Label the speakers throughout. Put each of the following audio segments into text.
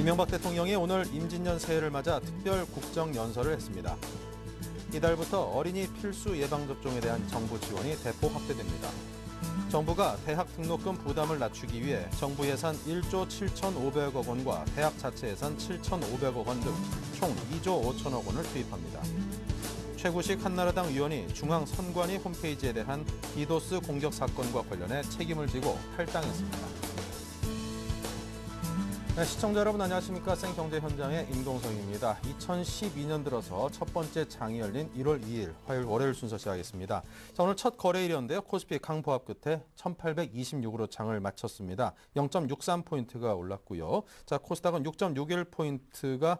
Speaker 1: 이명박 대통령이 오늘 임진년 새해를 맞아 특별 국정연설을 했습니다. 이달부터 어린이 필수 예방접종에 대한 정부 지원이 대폭 확대됩니다. 정부가 대학 등록금 부담을 낮추기 위해 정부 예산 1조 7,500억 원과 대학 자체 예산 7,500억 원 등 총 2조 5천억 원을 투입합니다. 최구식 한나라당 의원이 중앙선관위 홈페이지에 대한 디도스 공격 사건과 관련해 책임을 지고 탈당했습니다. 네, 시청자 여러분 안녕하십니까. 생경제 현장의 임동성입니다. 2012년 들어서 첫 번째 장이 열린 1월 2일 화요일 월요일 순서 시작하겠습니다. 자, 오늘 첫 거래일이었는데요. 코스피 강보합 끝에 1826으로 장을 마쳤습니다. 0.63포인트가 올랐고요. 자, 코스닥은 6.61포인트가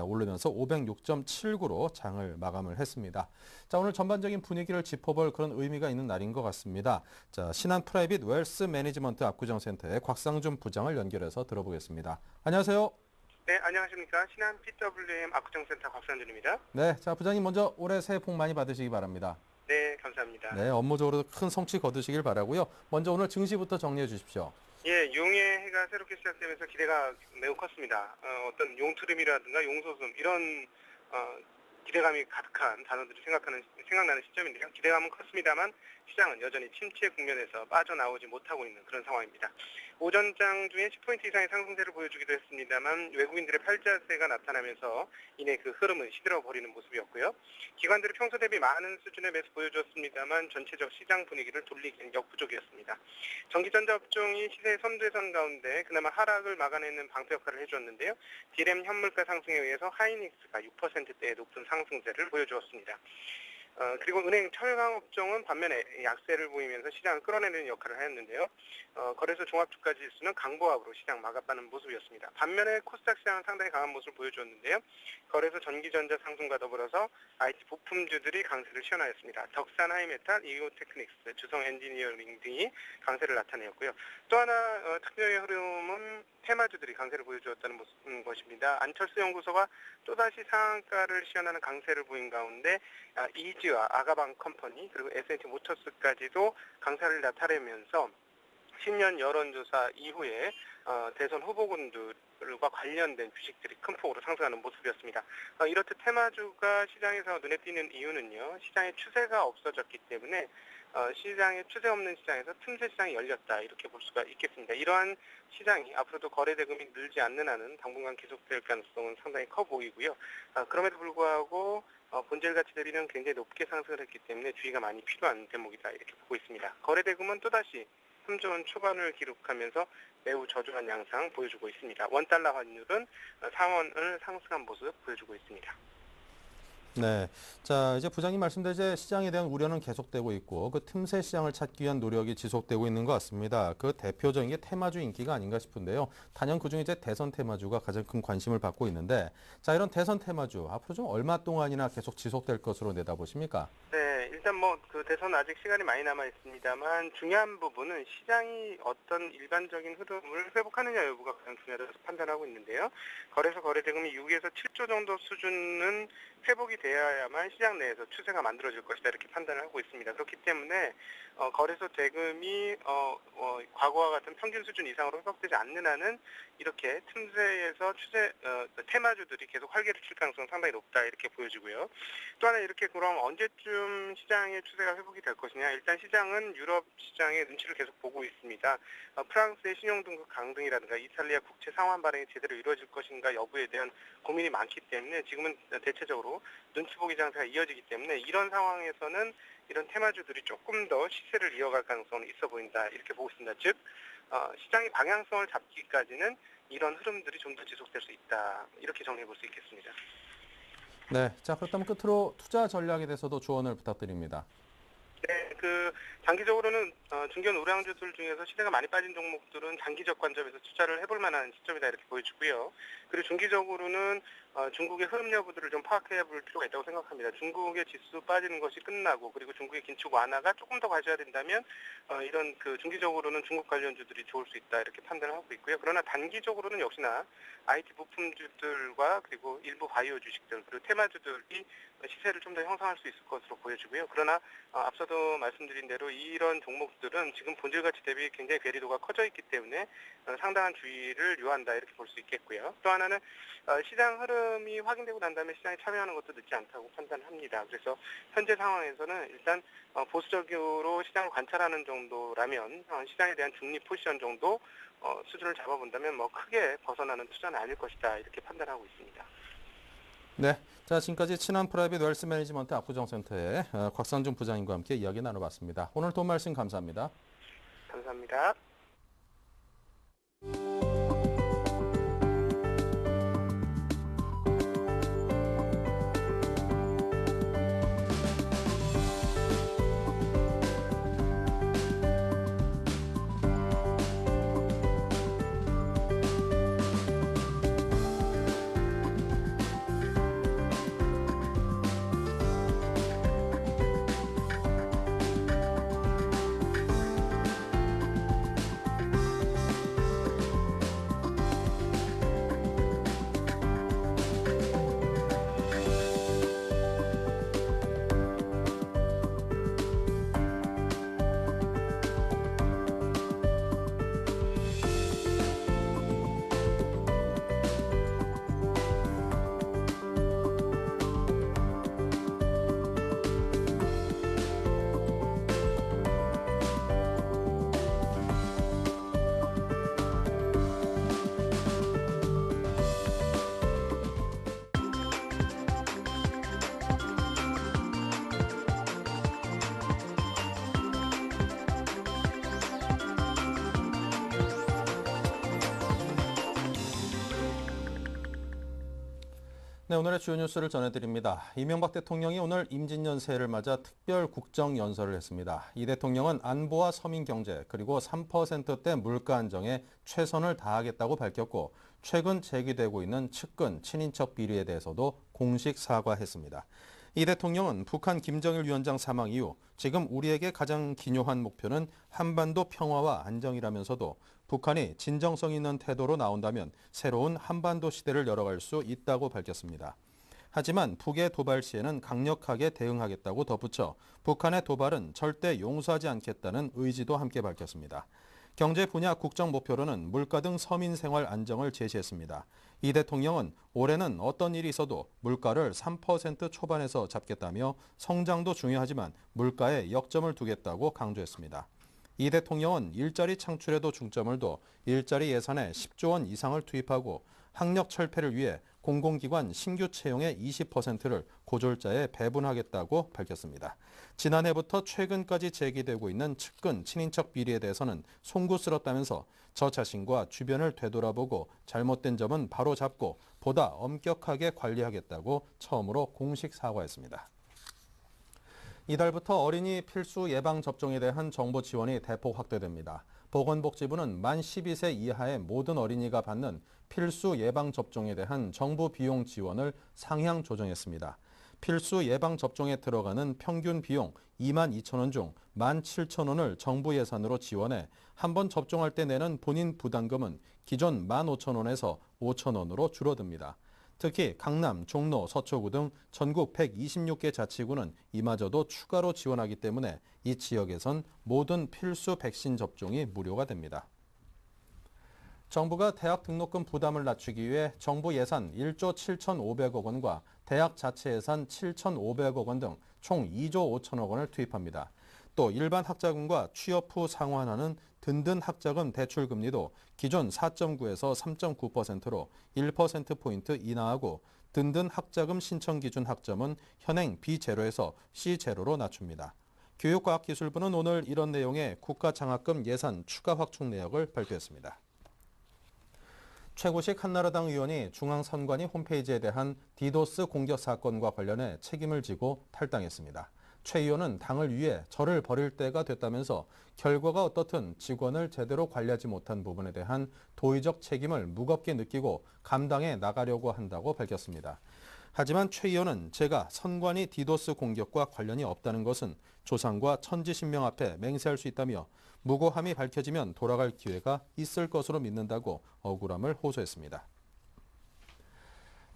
Speaker 1: 오르면서 506.79로 장을 마감을 했습니다. 자, 오늘 전반적인 분위기를 짚어볼 그런 의미가 있는 날인 것 같습니다. 자, 신한 프라이빗 웰스 매니지먼트 압구정센터의 곽상준 부장을 연결해서 들어보겠습니다. 안녕하세요.
Speaker 2: 네, 안녕하십니까. 신한 PWM 압구정센터 곽상준입니다.
Speaker 1: 네, 자 부장님 먼저 올해 새해 복 많이 받으시기 바랍니다.
Speaker 2: 네, 감사합니다.
Speaker 1: 네, 업무적으로 큰 성취 거두시길 바라고요. 먼저 오늘 증시부터 정리해 주십시오.
Speaker 2: 예, 용의 해가 새롭게 시작되면서 기대가 매우 컸습니다. 어떤 용트름이라든가 용소숨 이런 기대감이 가득한 단어들이 생각나는 시점인데요. 기대감은 컸습니다만 시장은 여전히 침체 국면에서 빠져나오지 못하고 있는 그런 상황입니다. 오전장 중에 10포인트 이상의 상승세를 보여주기도 했습니다만 외국인들의 팔자세가 나타나면서 이내 그 흐름은 시들어버리는 모습이었고요. 기관들이 평소 대비 많은 수준의 매수 보여줬습니다만 전체적 시장 분위기를 돌리기는 역부족이었습니다. 전기전자 업종이 시세의 선두선 가운데 그나마 하락을 막아내는 방패 역할을 해줬는데요. 디램 현물가 상승에 의해서 하이닉스가 6%대의 높은 상승세를 보여주었습니다. 그리고 은행 철강 업종은 반면에 약세를 보이면서 시장을 끌어내는 역할을 하였는데요. 거래소 종합주가 지수는 강보합으로 시장 마감하는 모습이었습니다. 반면에 코스닥 시장은 상당히 강한 모습을 보여주었는데요. 거래소 전기전자 상승과 더불어서 IT 부품주들이 강세를 시현하였습니다. 덕산 하이메탈, 이오테크닉스, 주성 엔지니어링 등이 강세를 나타내었고요. 또 하나 특별의 흐름은 테마주들이 강세를 보여주었다는 것입니다. 안철수 연구소가 또다시 상한가를 시현하는 강세를 보인 가운데 이지와 아가방 컴퍼니 그리고 S&T 모터스까지도 강세를 나타내면서 신년 여론조사 이후에 대선 후보군들과 관련된 주식들이 큰 폭으로 상승하는 모습이었습니다. 이렇듯 테마주가 시장에서 눈에 띄는 이유는요. 시장에 추세가 없어졌기 때문에 시장에 추세 없는 시장에서 틈새 시장이 열렸다 이렇게 볼 수가 있겠습니다. 이러한 시장이 앞으로도 거래 대금이 늘지 않는 한은 당분간 계속될 가능성은 상당히 커 보이고요. 그럼에도 불구하고 본질 가치 대비는 굉장히 높게 상승을 했기 때문에 주의가 많이 필요한 대목이다 이렇게 보고 있습니다. 거래 대금은 또다시 3조 원 초반을 기록하면서 매우 저조한 양상 보여주고 있습니다. 원달러 환율은 4원을 상승한 모습 보여주고 있습니다.
Speaker 1: 네, 자 이제 부장님 말씀대로 이제 시장에 대한 우려는 계속되고 있고 그 틈새 시장을 찾기 위한 노력이 지속되고 있는 것 같습니다. 그 대표적인 게 테마주 인기가 아닌가 싶은데요. 단연 그중 이제 대선 테마주가 가장 큰 관심을 받고 있는데, 자 이런 대선 테마주 앞으로 좀 얼마 동안이나 계속 지속될 것으로 내다보십니까?
Speaker 2: 네, 일단 그 대선 아직 시간이 많이 남아 있습니다만 중요한 부분은 시장이 어떤 일반적인 흐름을 회복하느냐 여부가 가장 중요하다고 판단하고 있는데요. 거래소 거래 대금이 6에서 7조 정도 수준은 회복이 되어야만 시장 내에서 추세가 만들어질 것이다 이렇게 판단을 하고 있습니다. 그렇기 때문에 거래소 대금이 과거와 같은 평균 수준 이상으로 회복되지 않는 한은 이렇게 틈새에서 테마주들이 계속 활개를 칠 가능성은 상당히 높다 이렇게 보여지고요. 또 하나 이렇게 그럼 언제쯤 시장의 추세가 회복이 될 것이냐. 일단 시장은 유럽 시장의 눈치를 계속 보고 있습니다. 프랑스의 신용등급 강등이라든가 이탈리아 국채 상환 발행이 제대로 이루어질 것인가 여부에 대한 고민이 많기 때문에 지금은 대체적으로 눈치 보기 장세가 이어지기 때문에 이런 상황에서는 이런 테마주들이 조금 더 시세를 이어갈 가능성은 있어 보인다 이렇게 보고 있습니다. 즉 시장의 방향성을 잡기까지는 이런 흐름들이 좀 더 지속될 수 있다 이렇게 정리해 볼 수 있겠습니다.
Speaker 1: 네, 자 그렇다면 끝으로 투자 전략에 대해서도 조언을 부탁드립니다.
Speaker 2: 네, 장기적으로는 중견 우량주들 중에서 시세가 많이 빠진 종목들은 장기적 관점에서 투자를 해볼 만한 시점이다 이렇게 보여지고요. 그리고 중기적으로는 중국의 흐름 여부들을 좀 파악해 볼 필요가 있다고 생각합니다. 중국의 지수 빠지는 것이 끝나고 그리고 중국의 긴축 완화가 조금 더 가져야 된다면 이런 중기적으로는 중국 관련주들이 좋을 수 있다 이렇게 판단을 하고 있고요. 그러나 단기적으로는 역시나 IT 부품주들과 그리고 일부 바이오 주식들 그리고 테마주들이 시세를 좀 더 형성할 수 있을 것으로 보여지고요. 그러나 앞서도 말씀드린 대로 이런 종목들은 지금 본질 가치 대비 굉장히 괴리도가 커져 있기 때문에 상당한 주의를 요한다 이렇게 볼 수 있겠고요. 또 하나는 시장 흐름이 확인되고 난 다음에 시장에 참여하는 것도 늦지 않다고 판단합니다. 그래서 현재 상황에서는 일단 보수적으로 시장을 관찰하는 정도라면 시장에 대한 중립 포지션 정도 수준을 잡아본다면 뭐 크게 벗어나는 투자는 아닐 것이다 이렇게 판단하고 있습니다.
Speaker 1: 네, 자 지금까지 친한 프라이빗 웰스 매니지먼트 압구정센터의 곽상중 부장님과 함께 이야기 나눠봤습니다. 오늘 도움 말씀 감사합니다.
Speaker 2: 감사합니다.
Speaker 1: 네, 오늘의 주요 뉴스를 전해드립니다. 이명박 대통령이 오늘 임진년 새해를 맞아 특별 국정연설을 했습니다. 이 대통령은 안보와 서민 경제 그리고 3%대 물가 안정에 최선을 다하겠다고 밝혔고 최근 제기되고 있는 측근, 친인척 비리에 대해서도 공식 사과했습니다. 이 대통령은 북한 김정일 위원장 사망 이후 지금 우리에게 가장 기묘한 목표는 한반도 평화와 안정이라면서도 북한이 진정성 있는 태도로 나온다면 새로운 한반도 시대를 열어갈 수 있다고 밝혔습니다. 하지만 북의 도발 시에는 강력하게 대응하겠다고 덧붙여 북한의 도발은 절대 용서하지 않겠다는 의지도 함께 밝혔습니다. 경제 분야 국정 목표로는 물가 등 서민 생활 안정을 제시했습니다. 이 대통령은 올해는 어떤 일이 있어도 물가를 3% 초반에서 잡겠다며 성장도 중요하지만 물가에 역점을 두겠다고 강조했습니다. 이 대통령은 일자리 창출에도 중점을 둬 일자리 예산에 10조 원 이상을 투입하고 학력 철폐를 위해 공공기관 신규 채용의 20%를 고졸자에 배분하겠다고 밝혔습니다. 지난해부터 최근까지 제기되고 있는 측근, 친인척 비리에 대해서는 송구스럽다면서 저 자신과 주변을 되돌아보고 잘못된 점은 바로잡고 보다 엄격하게 관리하겠다고 처음으로 공식 사과했습니다. 이달부터 어린이 필수 예방접종에 대한 정부 지원이 대폭 확대됩니다. 보건복지부는 만 12세 이하의 모든 어린이가 받는 필수 예방접종에 대한 정부 비용 지원을 상향 조정했습니다. 필수 예방접종에 들어가는 평균 비용 2만 2천 원 중 1만 7천 원을 정부 예산으로 지원해 한 번 접종할 때 내는 본인 부담금은 기존 1만 5천 원에서 5천 원으로 줄어듭니다. 특히 강남, 종로, 서초구 등 전국 126개 자치구는 이마저도 추가로 지원하기 때문에 이 지역에선 모든 필수 백신 접종이 무료가 됩니다. 정부가 대학 등록금 부담을 낮추기 위해 정부 예산 1조 7,500억 원과 대학 자체 예산 7,500억 원 등 총 2조 5천억 원을 투입합니다. 또 일반 학자금과 취업 후 상환하는 든든 학자금 대출금리도 기존 4.9에서 3.9%로 1%포인트 인하하고 든든 학자금 신청 기준 학점은 현행 B0에서 C0로 낮춥니다. 교육과학기술부는 오늘 이런 내용의 국가장학금 예산 추가 확충 내역을 발표했습니다. 최고식 한나라당 의원이 중앙선관위 홈페이지에 대한 디도스 공격 사건과 관련해 책임을 지고 탈당했습니다. 최 의원은 당을 위해 저를 버릴 때가 됐다면서 결과가 어떻든 직원을 제대로 관리하지 못한 부분에 대한 도의적 책임을 무겁게 느끼고 감당해 나가려고 한다고 밝혔습니다. 하지만 최 의원은 제가 선관위 디도스 공격과 관련이 없다는 것은 조상과 천지신명 앞에 맹세할 수 있다며 무고함이 밝혀지면 돌아갈 기회가 있을 것으로 믿는다고 억울함을 호소했습니다.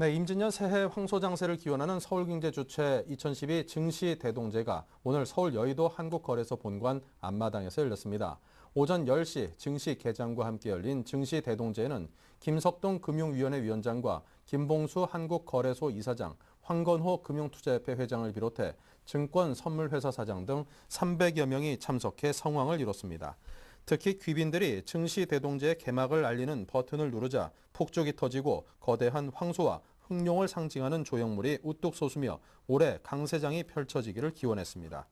Speaker 1: 네, 임진년 새해 황소장세를 기원하는 서울경제주최 2012 증시대동제가 오늘 서울 여의도 한국거래소 본관 앞마당에서 열렸습니다. 오전 10시 증시 개장과 함께 열린 증시대동제에는 김석동 금융위원회 위원장과 김봉수 한국거래소 이사장, 황건호 금융투자협회 회장을 비롯해 증권선물회사 사장 등 300여 명이 참석해 성황을 이뤘습니다. 특히 귀빈들이 증시대동제 개막을 알리는 버튼을 누르자 폭죽이 터지고 거대한 황소와 흑룡을 상징하는 조형물이 우뚝 솟으며 올해 강세장이 펼쳐지기를 기원했습니다.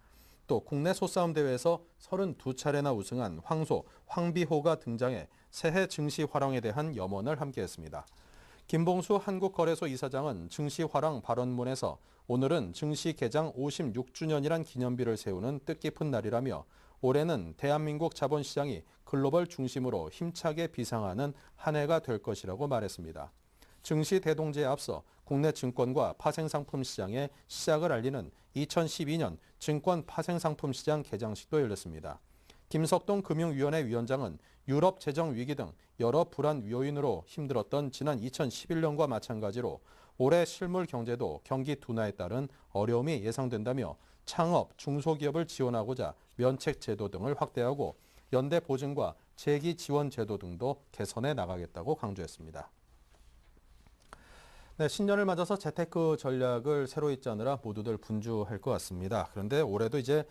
Speaker 1: 또 국내 소싸움 대회에서 32차례나 우승한 황소 황비호가 등장해 새해 증시 활황에 대한 염원을 함께했습니다. 김봉수 한국거래소 이사장은 증시 활황 발언문에서 오늘은 증시 개장 56주년이란 기념비를 세우는 뜻깊은 날이라며 올해는 대한민국 자본시장이 글로벌 중심으로 힘차게 비상하는 한 해가 될 것이라고 말했습니다. 증시 대동제에 앞서 국내 증권과 파생상품 시장의 시작을 알리는 2012년 증권 파생상품 시장 개장식도 열렸습니다. 김석동 금융위원회 위원장은 유럽 재정 위기 등 여러 불안 요인으로 힘들었던 지난 2011년과 마찬가지로 올해 실물 경제도 경기 둔화에 따른 어려움이 예상된다며 창업, 중소기업을 지원하고자 면책 제도 등을 확대하고 연대 보증과 재기 지원 제도 등도 개선해 나가겠다고 강조했습니다. 네, 신년을 맞아서 재테크 전략을 새로이 짜느라 모두들 분주할 것 같습니다. 그런데 올해도 이제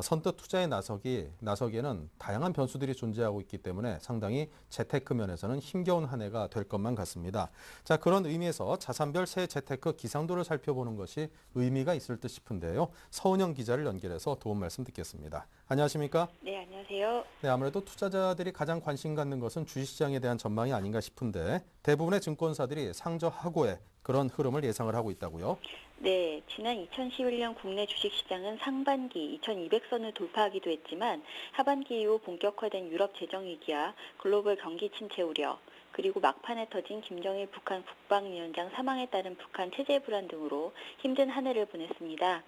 Speaker 1: 선뜻 투자에 나서기에는 다양한 변수들이 존재하고 있기 때문에 상당히 재테크 면에서는 힘겨운 한 해가 될 것만 같습니다. 자, 그런 의미에서 자산별 새 재테크 기상도를 살펴보는 것이 의미가 있을 듯 싶은데요. 서은영 기자를 연결해서 도움 말씀 듣겠습니다. 안녕하십니까?
Speaker 3: 네, 안녕하세요.
Speaker 1: 네, 아무래도 투자자들이 가장 관심 갖는 것은 주식시장에 대한 전망이 아닌가 싶은데 대부분의 증권사들이 상저하고의 그런 흐름을 예상을 하고 있다고요?
Speaker 3: 네, 지난 2011년 국내 주식시장은 상반기 2200선을 돌파하기도 했지만 하반기 이후 본격화된 유럽 재정위기와 글로벌 경기 침체 우려, 그리고 막판에 터진 김정일 북한 국방위원장 사망에 따른 북한 체제 불안 등으로 힘든 한 해를 보냈습니다.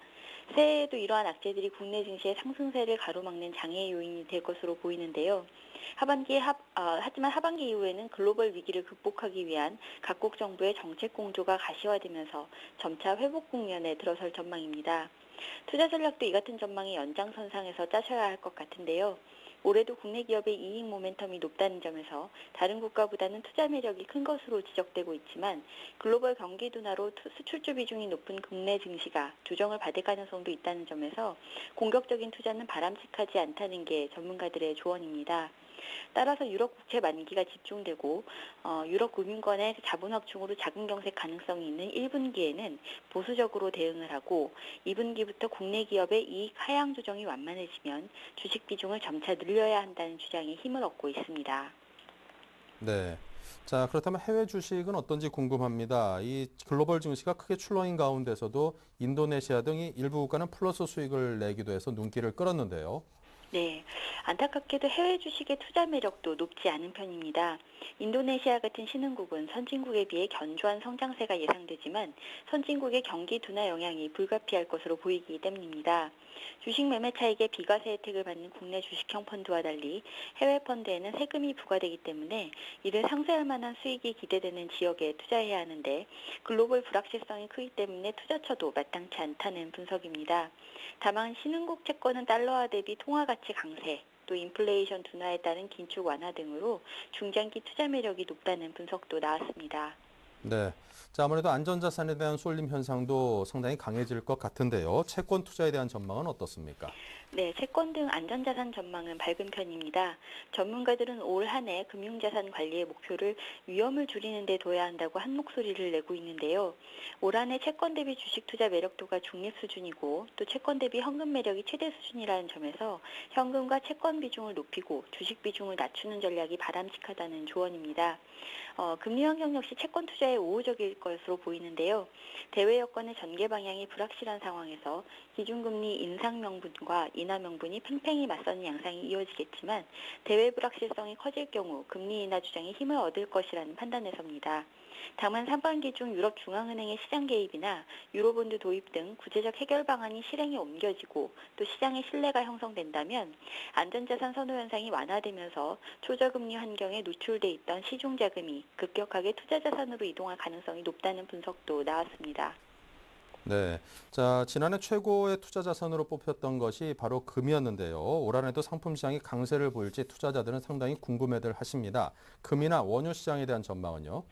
Speaker 3: 새해에도 이러한 악재들이 국내 증시의 상승세를 가로막는 장애 요인이 될 것으로 보이는데요. 하지만 하반기 이후에는 글로벌 위기를 극복하기 위한 각국 정부의 정책 공조가 가시화되면서 점차 회복 국면에 들어설 전망입니다. 투자 전략도 이 같은 전망의 연장선상에서 짜셔야 할 것 같은데요. 올해도 국내 기업의 이익 모멘텀이 높다는 점에서 다른 국가보다는 투자 매력이 큰 것으로 지적되고 있지만 글로벌 경기 둔화로 수출주 비중이 높은 국내 증시가 조정을 받을 가능성도 있다는 점에서 공격적인 투자는 바람직하지 않다는 게 전문가들의 조언입니다. 따라서 유럽 국채 만기가 집중되고 유럽 금융권의 자본 확충으로 자금 경색 가능성이 있는 1분기에는 보수적으로 대응을 하고 2분기부터 국내 기업의 이익 하향 조정이 완만해지면 주식 비중을 점차 늘려야 한다는 주장에 힘을 얻고 있습니다.
Speaker 1: 네. 자, 그렇다면 해외 주식은 어떤지 궁금합니다. 이 글로벌 증시가 크게 출렁인 가운데서도 인도네시아 등이 일부 국가는 플러스 수익을 내기도 해서 눈길을 끌었는데요.
Speaker 3: 네, 안타깝게도 해외 주식의 투자 매력도 높지 않은 편입니다. 인도네시아 같은 신흥국은 선진국에 비해 견조한 성장세가 예상되지만 선진국의 경기 둔화 영향이 불가피할 것으로 보이기 때문입니다. 주식 매매 차익의 비과세 혜택을 받는 국내 주식형 펀드와 달리 해외 펀드에는 세금이 부과되기 때문에 이를 상쇄할 만한 수익이 기대되는 지역에 투자해야 하는데 글로벌 불확실성이 크기 때문에 투자처도 마땅치 않다는 분석입니다. 다만 신흥국 채권은 달러화 대비 통화 가치 강세, 또 인플레이션 둔화에 따른 긴축 완화 등으로 중장기 투자 매력이 높다는 분석도 나왔습니다.
Speaker 1: 네. 자, 아무래도 안전자산에 대한 쏠림 현상도 상당히 강해질 것 같은데요. 채권 투자에 대한 전망은 어떻습니까?
Speaker 3: 네, 채권 등 안전자산 전망은 밝은 편입니다. 전문가들은 올 한 해 금융자산 관리의 목표를 위험을 줄이는 데 둬야 한다고 한 목소리를 내고 있는데요. 올 한 해 채권 대비 주식 투자 매력도가 중립 수준이고 또 채권 대비 현금 매력이 최대 수준이라는 점에서 현금과 채권 비중을 높이고 주식 비중을 낮추는 전략이 바람직하다는 조언입니다. 금리 환경 역시 채권 투자에 우호적일 것으로 보이는데요. 대외 여건의 전개 방향이 불확실한 상황에서 기준금리 인상 명분과 인하 명분이 팽팽히 맞서는 양상이 이어지겠지만 대외 불확실성이 커질 경우 금리 인하 주장이 힘을 얻을 것이라는 판단에서입니다. 다만 상반기 중 유럽중앙은행의 시장 개입이나 유로본드 도입 등 구체적 해결 방안이 실행에 옮겨지고 또 시장의 신뢰가 형성된다면 안전자산 선호 현상이 완화되면서 초저금리 환경에 노출돼 있던 시중자금이 급격하게 투자자산으로 이동할 가능성이 높다는 분석도 나왔습니다.
Speaker 1: 네. 자, 지난해 최고의 투자 자산으로 뽑혔던 것이 바로 금이었는데요. 올 한해도 상품 시장이 강세를 보일지 투자자들은 상당히 궁금해들 하십니다. 금이나 원유 시장에 대한 전망은요?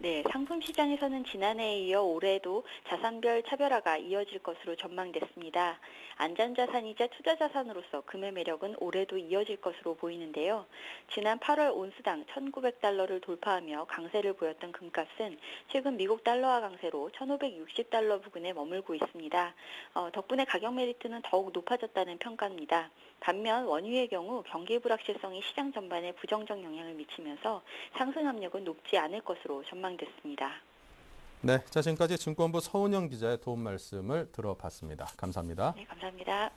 Speaker 3: 네, 상품 시장에서는 지난해에 이어 올해도 자산별 차별화가 이어질 것으로 전망됐습니다. 안전자산이자 투자자산으로서 금의 매력은 올해도 이어질 것으로 보이는데요. 지난 8월 온스당 1,900달러를 돌파하며 강세를 보였던 금값은 최근 미국 달러화 강세로 1,560달러 부근에 머물고 있습니다. 덕분에 가격 메리트는 더욱 높아졌다는 평가입니다. 반면 원유의 경우 경기 불확실성이 시장 전반에 부정적 영향을 미치면서 상승 압력은 높지 않을 것으로 전망됐습니다.
Speaker 1: 네. 자, 지금까지 증권부 서은영 기자의 도움 말씀을 들어봤습니다. 감사합니다.
Speaker 3: 네, 감사합니다.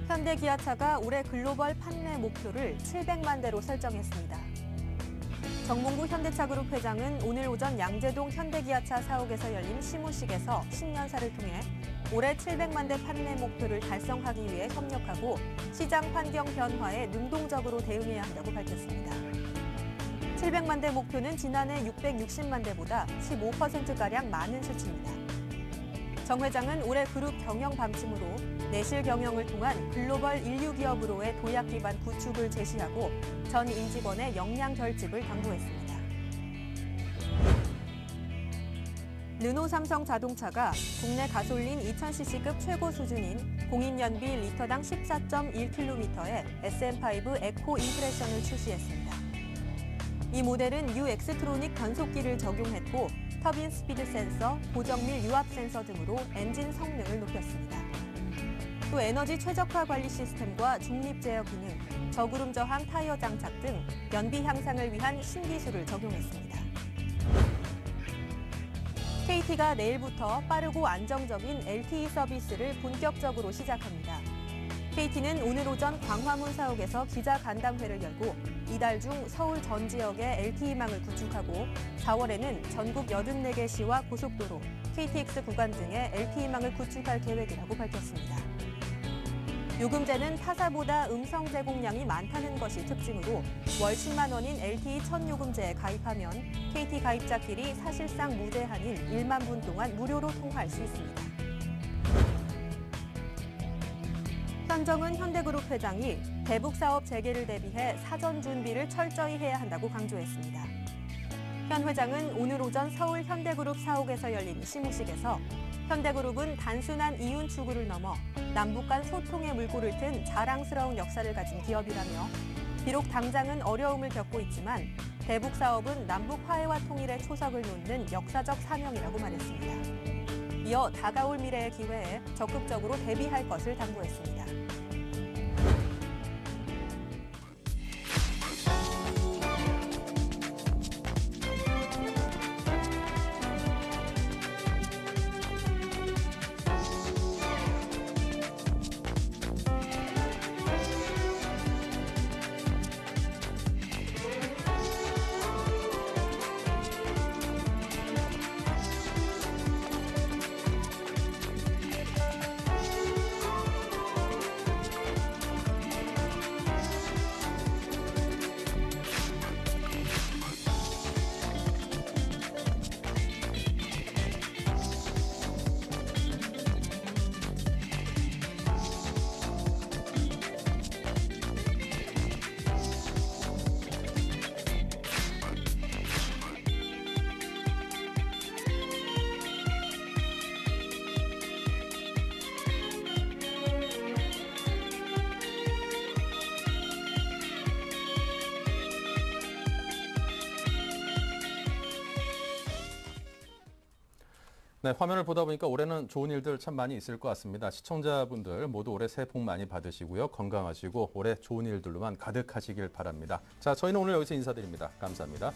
Speaker 4: 현대기아차가 올해 글로벌 판매 목표를 700만 대로 설정했습니다. 정몽구 현대차그룹 회장은 오늘 오전 양재동 현대기아차 사옥에서 열린 시무식에서 신년사를 통해 올해 700만 대 판매 목표를 달성하기 위해 협력하고 시장 환경 변화에 능동적으로 대응해야 한다고 밝혔습니다. 700만 대 목표는 지난해 660만 대보다 15%가량 많은 수치입니다. 정 회장은 올해 그룹 경영 방침으로 내실 경영을 통한 글로벌 인류 기업으로의 도약 기반 구축을 제시하고 전 임직원의 역량 결집을 당부했습니다. 르노 삼성 자동차가 국내 가솔린 2000cc급 최고 수준인 공인연비 리터당 14.1km의 SM5 에코 임프레션을 출시했습니다. 이 모델은 UX트로닉 변속기를 적용했고 터빈 스피드 센서, 고정밀 유압 센서 등으로 엔진 성능을 높였습니다. 또 에너지 최적화 관리 시스템과 중립 제어 기능, 저구름 저항 타이어 장착 등 연비 향상을 위한 신기술을 적용했습니다. KT가 내일부터 빠르고 안정적인 LTE 서비스를 본격적으로 시작합니다. KT는 오늘 오전 광화문 사옥에서 기자 간담회를 열고 이달 중 서울 전 지역에 LTE망을 구축하고 4월에는 전국 84개 시와 고속도로, KTX 구간 등에 LTE망을 구축할 계획이라고 밝혔습니다. 요금제는 타사보다 음성 제공량이 많다는 것이 특징으로 월 10만 원인 LTE 첫 요금제에 가입하면 KT 가입자끼리 사실상 무제한인 1만 분 동안 무료로 통화할 수 있습니다. 현정은 현대그룹 회장이 대북 사업 재개를 대비해 사전 준비를 철저히 해야 한다고 강조했습니다. 현 회장은 오늘 오전 서울 현대그룹 사옥에서 열린 시무식에서 현대그룹은 단순한 이윤 추구를 넘어 남북 간 소통의 물꼬를 튼 자랑스러운 역사를 가진 기업이라며 비록 당장은 어려움을 겪고 있지만 대북 사업은 남북 화해와 통일의 초석을 놓는 역사적 사명이라고 말했습니다. 이어 다가올 미래의 기회에 적극적으로 대비할 것을 당부했습니다.
Speaker 1: 네, 화면을 보다 보니까 올해는 좋은 일들 참 많이 있을 것 같습니다. 시청자분들 모두 올해 새해 복 많이 받으시고요. 건강하시고 올해 좋은 일들로만 가득하시길 바랍니다. 자, 저희는 오늘 여기서 인사드립니다. 감사합니다.